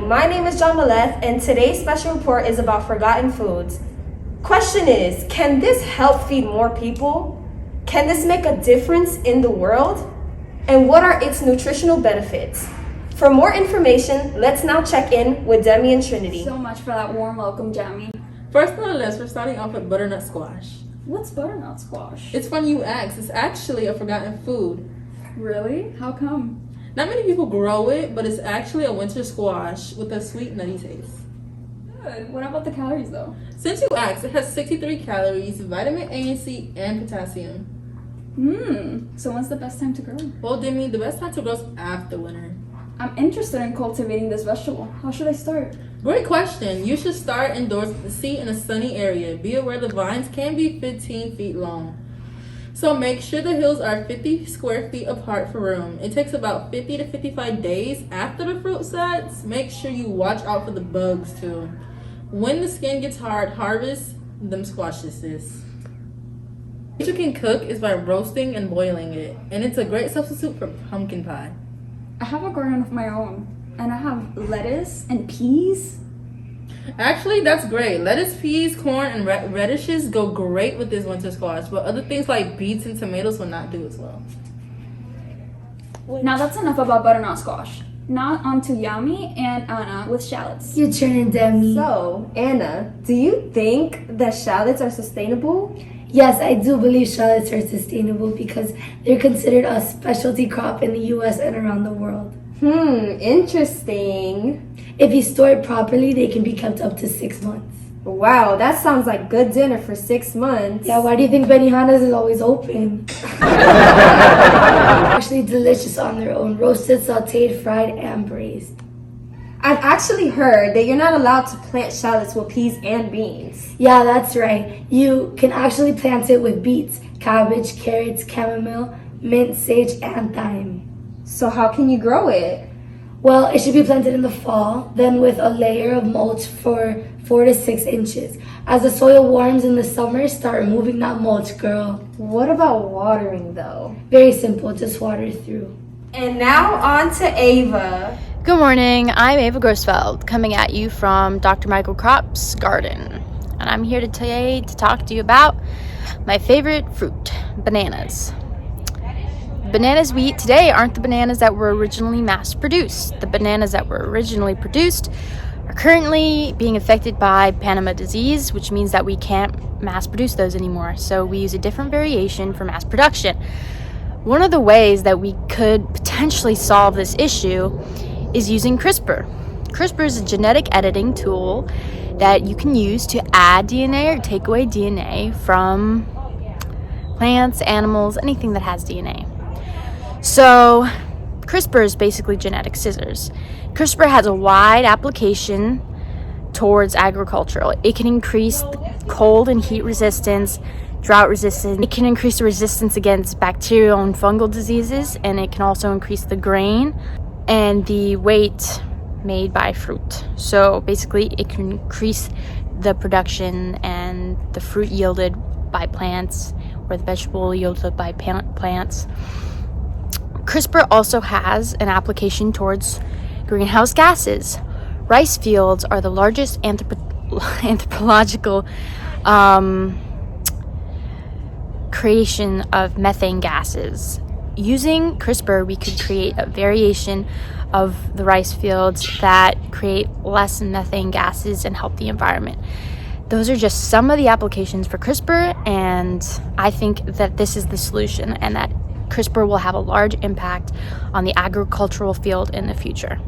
my name is John Maleth, and today's special report is about forgotten foods. Question is, can this help feed more people? Can this make a difference in the world? And what are its nutritional benefits? For more information, let's now check in with Demi and Trinity. So much for that warm welcome, Jamie. First on the list, we're starting off with butternut squash. What's butternut squash? It's funny you ask. It's actually a forgotten food. Really? How come? Not many people grow it, but it's actually a winter squash with a sweet, nutty taste. Good. What about the calories, though? Since you asked, it has 63 calories, vitamin A and C, and potassium. So when's the best time to grow? Well, Demi, the best time to grow is after winter. I'm interested in cultivating this vegetable. How should I start? Great question. You should start indoors with the seed in a sunny area. Be aware the vines can be 15 feet long. So make sure the hills are 50 square feet apart for room. It takes about 50 to 55 days after the fruit sets. Make sure you watch out for the bugs too. When the skin gets hard, harvest them squashes. What you can cook is by roasting and boiling it, and it's a great substitute for pumpkin pie. I have a garden of my own, and I have lettuce and peas. Actually, that's great. Lettuce, peas, corn, and radishes go great with this winter squash, but other things like beets and tomatoes will not do as well. Now that's enough about butternut squash. Now on to Yami and Anna with shallots. Your turn, and Demi. So, Anna, do you think that shallots are sustainable? Yes, I do believe shallots are sustainable because they're considered a specialty crop in the U.S. and around the world. Interesting. If you store it properly, they can be kept up to 6 months. Wow, that sounds like good dinner for 6 months. Yeah, why do you think Benihana's is always open? Actually delicious on their own. Roasted, sauteed, fried, and braised. I've actually heard that you're not allowed to plant shallots with peas and beans. Yeah, that's right. You can actually plant it with beets, cabbage, carrots, chamomile, mint, sage, and thyme. So how can you grow it? Well, it should be planted in the fall, then with a layer of mulch for 4 to 6 inches. As the soil warms in the summer, start removing that mulch, girl. What about watering though? Very simple, just water through. And now on to Ava. Good morning, I'm Ava Grossfeld, coming at you from Dr. Michael Kropp's garden. And I'm here today to talk to you about my favorite fruit, bananas. Bananas we eat today aren't the bananas that were originally mass-produced. The bananas that were originally produced are currently being affected by Panama disease, which means that we can't mass-produce those anymore. So we use a different variation for mass production. One of the ways that we could potentially solve this issue is using CRISPR. CRISPR is a genetic editing tool that you can use to add DNA or take away DNA from plants, animals, anything that has DNA. So CRISPR is basically genetic scissors. CRISPR has a wide application towards agriculture. It can increase cold and heat resistance, drought resistance. It can increase the resistance against bacterial and fungal diseases, and it can also increase the grain and the weight made by fruit. So basically it can increase the production and the fruit yielded by plants or the vegetable yielded by plants. CRISPR also has an application towards greenhouse gases. Rice fields are the largest anthropological creation of methane gases. Using CRISPR, we could create a variation of the rice fields that create less methane gases and help the environment. Those are just some of the applications for CRISPR, and I think that this is the solution and that CRISPR will have a large impact on the agricultural field in the future.